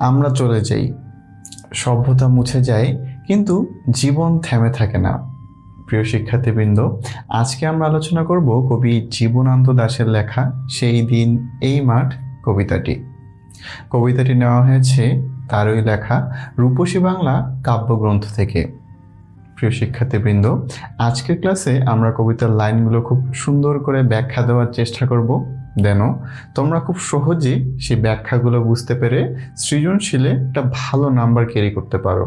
আমরা চলে যাই, সভ্যতা মুছে যায়, কিন্তু জীবন থেমে থাকে না। প্রিয় শিক্ষার্থীবৃন্দ, আজকে আমরা আলোচনা করব কবি জীবনানন্দ দাশের লেখা সেই দিন এই মাঠ কবিতাটি নেওয়া হয়েছে তারই লেখা রূপসী বাংলা কাব্যগ্রন্থ থেকে। প্রিয় শিক্ষার্থীবৃন্দ, আজকের ক্লাসে আমরা কবিতার লাইনগুলো খুব সুন্দর করে ব্যাখ্যা দেওয়ার চেষ্টা করব, যেন তোমরা খুব সহজেই সেই ব্যাখ্যাগুলো বুঝতে পেরে সৃজনশীলে একটা ভালো নাম্বার ক্যারি করতে পারো।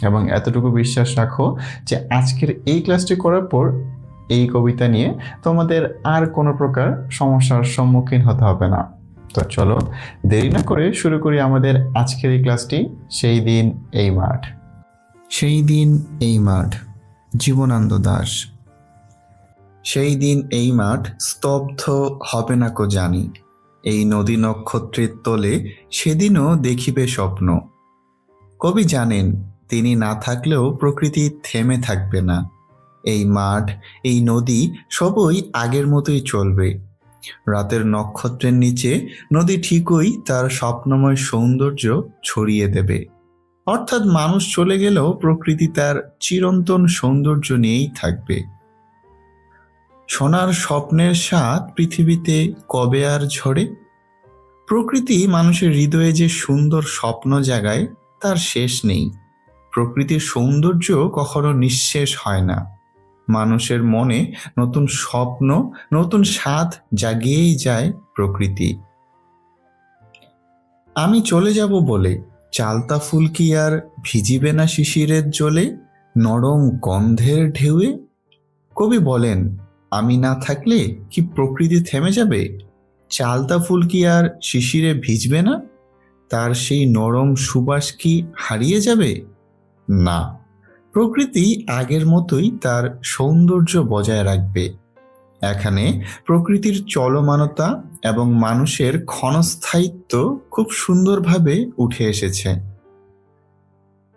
এবং এতটুকু বিশ্বাস রাখো যে আজকের এই ক্লাসটি করার পর এই কবিতা নিয়ে তোমাদের আর কোনো প্রকার সমস্যার সম্মুখীন হতে হবে না। তো চলো দেরি না করে শুরু করি আমাদের আজকের এই ক্লাসটি। সেই দিন এই মাঠ। সেই দিন এই মাঠ, জীবনানন্দ দাশ। সেই দিন এই মাঠ স্তব্ধ হবে না কো জানি, এই নদী নক্ষত্রের তলে সেদিনও দেখিবে স্বপ্ন। কবি জানেন তিনি না থাকলেও প্রকৃতি থেমে থাকবে না। এই মাঠ, এই নদী সবই আগের মতোই চলবে। রাতের নক্ষত্রের নিচে নদী ঠিকই তার স্বপ্নময় সৌন্দর্য ছড়িয়ে দেবে। অর্থাৎ মানুষ চলে গেলেও প্রকৃতি তার চিরন্তন সৌন্দর্য নিয়েই থাকবে। সোনার স্বপ্নের স্বাদ পৃথিবীতে কবে আর ঝরে? প্রকৃতি মানুষের হৃদয়ে যে সুন্দর স্বপ্ন জাগায় তার শেষ নেই। প্রকৃতির সৌন্দর্য কখনো নিঃশেষ হয় না। মানুষের মনে নতুন স্বপ্ন, নতুন স্বাদ জাগিয়েই যায় প্রকৃতি। আমি চলে যাব বলে চালতা ফুল কি আর ভিজিবে না শিশিরের জলে, নরম গন্ধের ঢেউয়ে? কবি বলেন, আমি না থাকলে কি প্রকৃতি থেমে যাবে? চালতা ফুল কি আর শিশিরে ভিজবে না? তার সেই নরম সুবাস কি হারিয়ে যাবে? না, প্রকৃতি আগের মতোই তার সৌন্দর্য বজায় রাখবে। এখানে প্রকৃতির চলমানতা এবং মানুষের ক্ষণস্থায়িত্ব খুব সুন্দরভাবে উঠে এসেছে।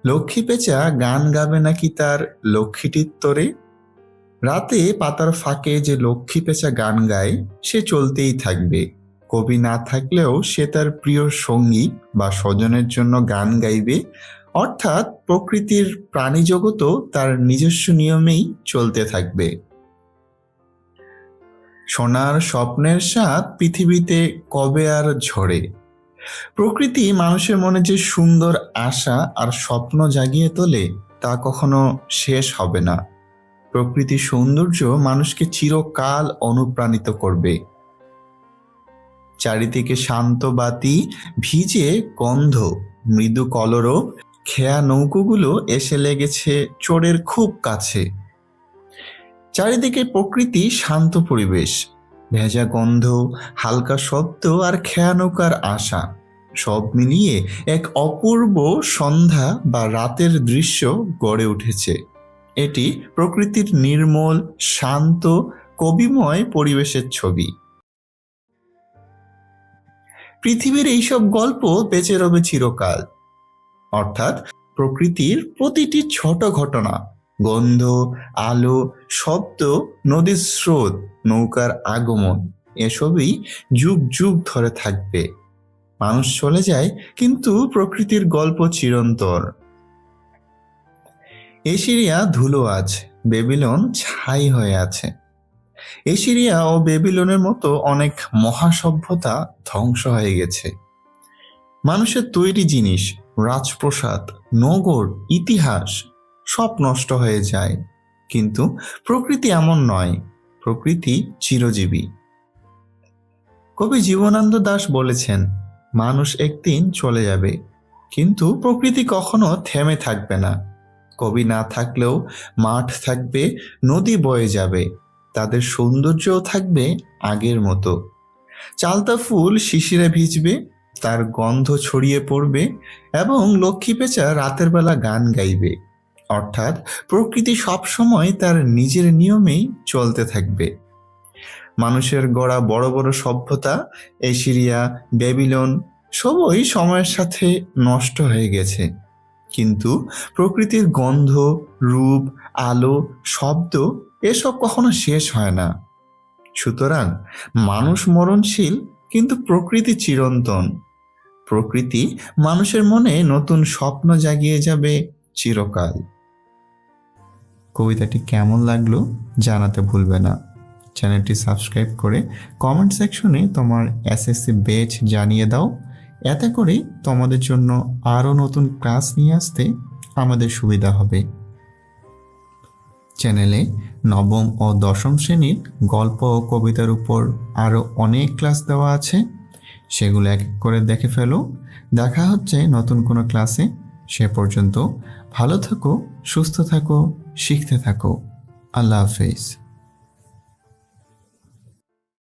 লক্ষ্মী পেঁচা গান গাবে নাকি তার লক্ষ্মীটির তরে? রাতে পাতার ফাঁকে যে লক্ষ্মী পেঁচা গান গায় সে চলতেই থাকবে। কবি না থাকলেও সে তার প্রিয় সঙ্গী বা স্বজনের জন্য গান গাইবে। অর্থাৎ প্রকৃতির প্রাণী জগতও তার নিজস্ব নিয়মেই চলতে থাকবে। সোনার স্বপ্নের স্বাদ পৃথিবীতে কবে আর ঝরে? প্রকৃতি মানুষের মনে যে সুন্দর আশা আর স্বপ্ন জাগিয়ে তোলে তা কখনো শেষ হবে না। প্রকৃতির সৌন্দর্য মানুষকে চিরকাল অনুপ্রাণিত করবে। চারিদিকে শান্ত বাতি, ভিজে গন্ধ, মৃদু কলরব, খেয়া নৌকোগুলো এসে লেগেছে চোরের খুব কাছে। চারিদিকে প্রকৃতি শান্ত পরিবেশ, ভেজা গন্ধ, হালকা শব্দ আর খেয়া নৌকার আশা, সব মিলিয়ে এক অপূর্ব সন্ধ্যা বা রাতের দৃশ্য গড়ে উঠেছে। এটি প্রকৃতির নির্মল, শান্ত, কবিময় পরিবেশের ছবি। পৃথিবীর এইসব গল্প বেঁচে রবে চিরকাল। অর্থাৎ প্রকৃতির প্রতিটি ছোট ঘটনা, গন্ধ, আলো, শব্দ, নদীর স্রোত, নৌকার আগমন, এসবই যুগ যুগ ধরে থাকবে। মানুষ চলে যায়, কিন্তু প্রকৃতির গল্প চিরন্তর। এশিরিয়া ধুলো আজ, বেবিলন ছাই হয়ে আছে। এশিরিয়া ও বেবিলনের মতো অনেক মহাসভ্যতা ধ্বংস হয়ে গেছে। মানুষের তৈরি জিনিস, রাজপ্রসাদ, নগর, ইতিহাস সব নষ্ট হয়ে যায়। কিন্তু প্রকৃতি এমন নয়, প্রকৃতি চিরজীবী। কবি জীবনানন্দ দাশ বলেছেন, মানুষ একদিন চলে যাবে, কিন্তু প্রকৃতি কখনো থেমে থাকবে না। কবি না থাকলেও মাঠ থাকবে, নদী বয়ে যাবে, তাদের সৌন্দর্যও থাকবে আগের মতো। চালতা ফুল শিশিরে ভিজবে, তার গন্ধ ছড়িয়ে পড়বে, এবং লক্ষ্মী পেঁচা রাতের বেলা গান গাইবে। অর্থাৎ প্রকৃতি সবসময় তার নিজের নিয়মেই চলতে থাকবে। মানুষের গড়া বড় বড় সভ্যতা, এশিরিয়া, বেবিলন সবই সময়ের সাথে নষ্ট হয়ে গেছে, কিন্তু প্রকৃতির গন্ধ, রূপ, আলো, শব্দ এসব কখনো শেষ হয় না। সুতরাং মানুষ মরণশীল, কিন্তু প্রকৃতি চিরন্তন। প্রকৃতি মানুষের মনে নতুন স্বপ্ন জাগিয়ে যাবে চিরকাল। কবিতাটি কেমন লাগলো জানাতে ভুলবে না। চ্যানেলটি সাবস্ক্রাইব করে কমেন্ট সেকশনে তোমার এসএসসি ব্যাচ জানিয়ে দাও। এতে করে তোমাদের জন্য আরও নতুন ক্লাস নিয়ে আসতে আমাদের সুবিধা হবে। চ্যানেলে নবম ও দশম শ্রেণীর গল্প ও কবিতার উপর আরও অনেক ক্লাস দেওয়া আছে, সেগুলো এক এক করে দেখে ফেলো। দেখা হচ্ছে নতুন কোনো ক্লাসে। সে পর্যন্ত ভালো থাকো, সুস্থ থাকো, শিখতে থাকো। আল্লাহ হাফেজ।